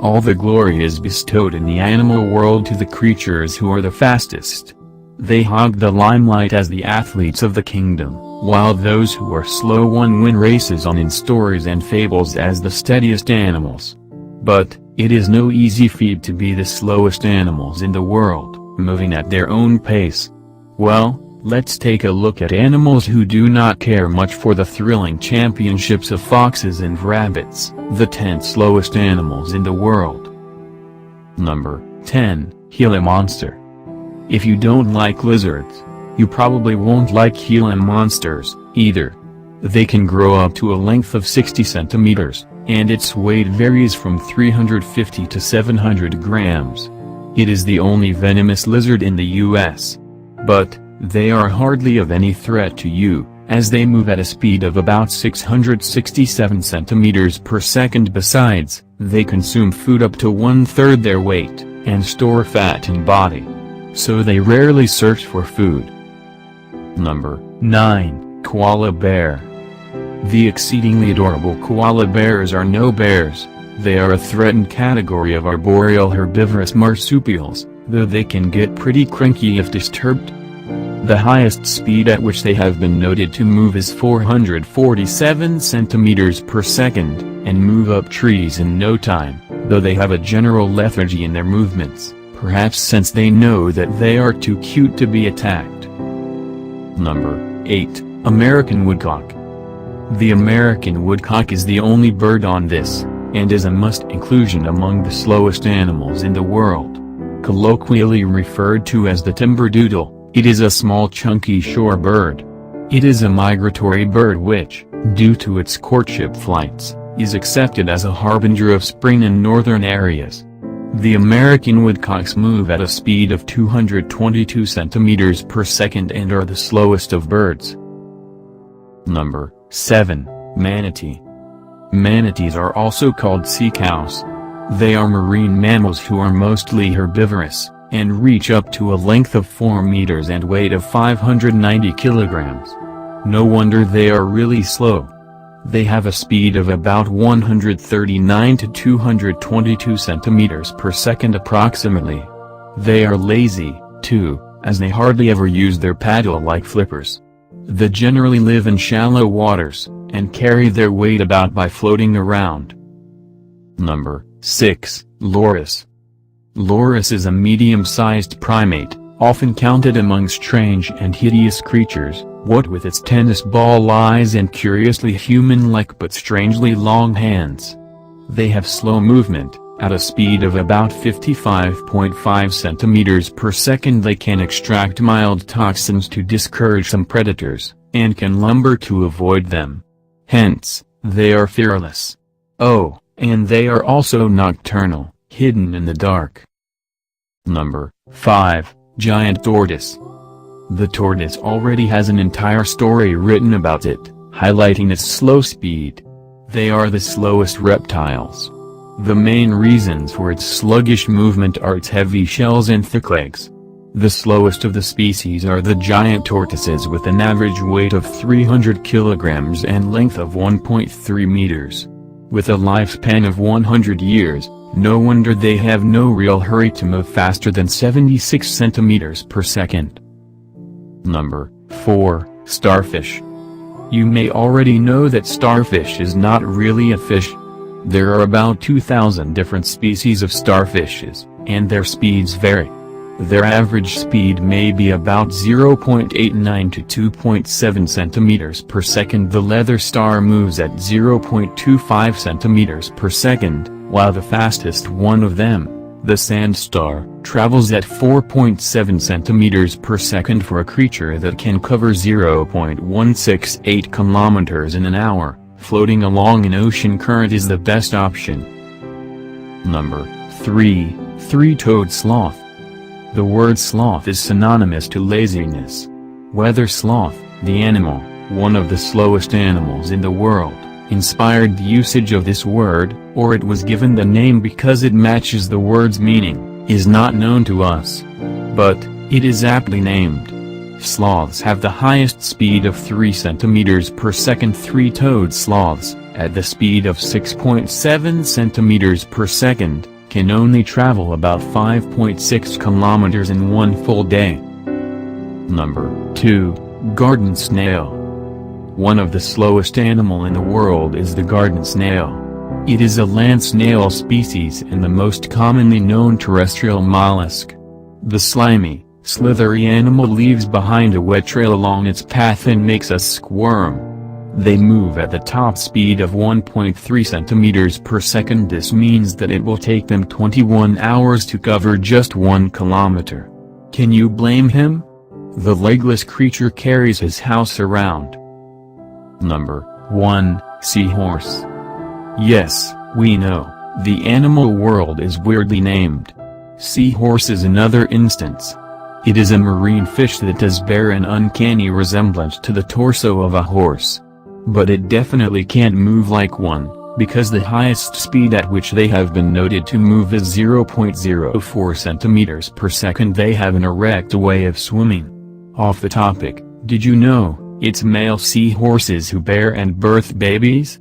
All the glory is bestowed in the animal world to the creatures who are the fastest. They hog the limelight as the athletes of the kingdom, while those who are slow win races on in stories and fables as the steadiest animals. But, it is no easy feat to be the slowest animals in the world, moving at their own pace. Well, let's take a look at animals who do not care much for the thrilling championships of foxes and rabbits, the 10 slowest animals in the world. Number 10, Gila monster. If you don't like lizards, you probably won't like Gila monsters, either. They can grow up to a length of 60 centimeters, and its weight varies from 350 to 700 grams. It is the only venomous lizard in the US. But, they are hardly of any threat to you, as they move at a speed of about 667 centimeters per second. Besides, they consume food up to 1/3 their weight, and store fat in body. So they rarely search for food. Number 9, Koala bear. The exceedingly adorable koala bears are no bears. They are a threatened category of arboreal herbivorous marsupials, though they can get pretty cranky if disturbed. The highest speed at which they have been noted to move is 447 centimeters per second, and move up trees in no time, though they have a general lethargy in their movements, perhaps since they know that they are too cute to be attacked. Number 8, American woodcock. The American woodcock is the only bird on this, and is a must-inclusion among the slowest animals in the world. Colloquially referred to as the timberdoodle, it is a small chunky shore bird. It is a migratory bird which, due to its courtship flights, is accepted as a harbinger of spring in northern areas. The American woodcocks move at a speed of 222 centimeters per second and are the slowest of birds. Number 7, manatee. Manatees are also called sea cows. They are marine mammals who are mostly herbivorous, and reach up to a length of 4 meters and weight of 590 kilograms. No wonder they are really slow. They have a speed of about 139 to 222 centimeters per second approximately. They are lazy, too, as they hardly ever use their paddle like flippers. They generally live in shallow waters, and carry their weight about by floating around. Number 6, loris. Loris is a medium-sized primate, often counted among strange and hideous creatures, what with its tennis ball eyes and curiously human-like but strangely long hands. They have slow movement. At a speed of about 55.5 centimeters per second they can extract mild toxins to discourage some predators, and can lumber to avoid them. Hence, they are fearless. Oh, and they are also nocturnal, hidden in the dark. Number 5, giant tortoise. The tortoise already has an entire story written about it, highlighting its slow speed. They are the slowest reptiles. The main reasons for its sluggish movement are its heavy shells and thick legs. The slowest of the species are the giant tortoises with an average weight of 300 kilograms and length of 1.3 meters. With a lifespan of 100 years, no wonder they have no real hurry to move faster than 76 centimeters per second. Number 4, starfish. You may already know that starfish is not really a fish. There are about 2,000 different species of starfishes, and their speeds vary. Their average speed may be about 0.89 to 2.7 centimeters per second. The leather star moves at 0.25 centimeters per second, while the fastest one of them, the sand star, travels at 4.7 centimeters per second. For a creature that can cover 0.168 kilometers in an hour, floating along an ocean current is the best option. Number 3, three-toed sloth. The word sloth is synonymous to laziness. Weather sloth, the animal, one of the slowest animals in the world, inspired the usage of this word, or it was given the name because it matches the word's meaning, is not known to us. But, it is aptly named. Sloths have the highest speed of 3 centimeters per second. Three-toed sloths, at the speed of 6.7 centimeters per second, can only travel about 5.6 kilometers in one full day. Number 2. Garden snail. One of the slowest animal in the world is the garden snail. It is a land snail species and the most commonly known terrestrial mollusk. The slimy, slithery animal leaves behind a wet trail along its path and makes us squirm. They move at the top speed of 1.3 centimeters per second. This means that it will take them 21 hours to cover just 1 kilometer. Can you blame him? The legless creature carries his house around. Number 1. Seahorse. Yes, we know, the animal world is weirdly named. Seahorse is another instance. It is a marine fish that does bear an uncanny resemblance to the torso of a horse. But it definitely can't move like one, because the highest speed at which they have been noted to move is 0.04 centimeters per second. They have an erect way of swimming. Off the topic, did you know, it's male seahorses who bear and birth babies?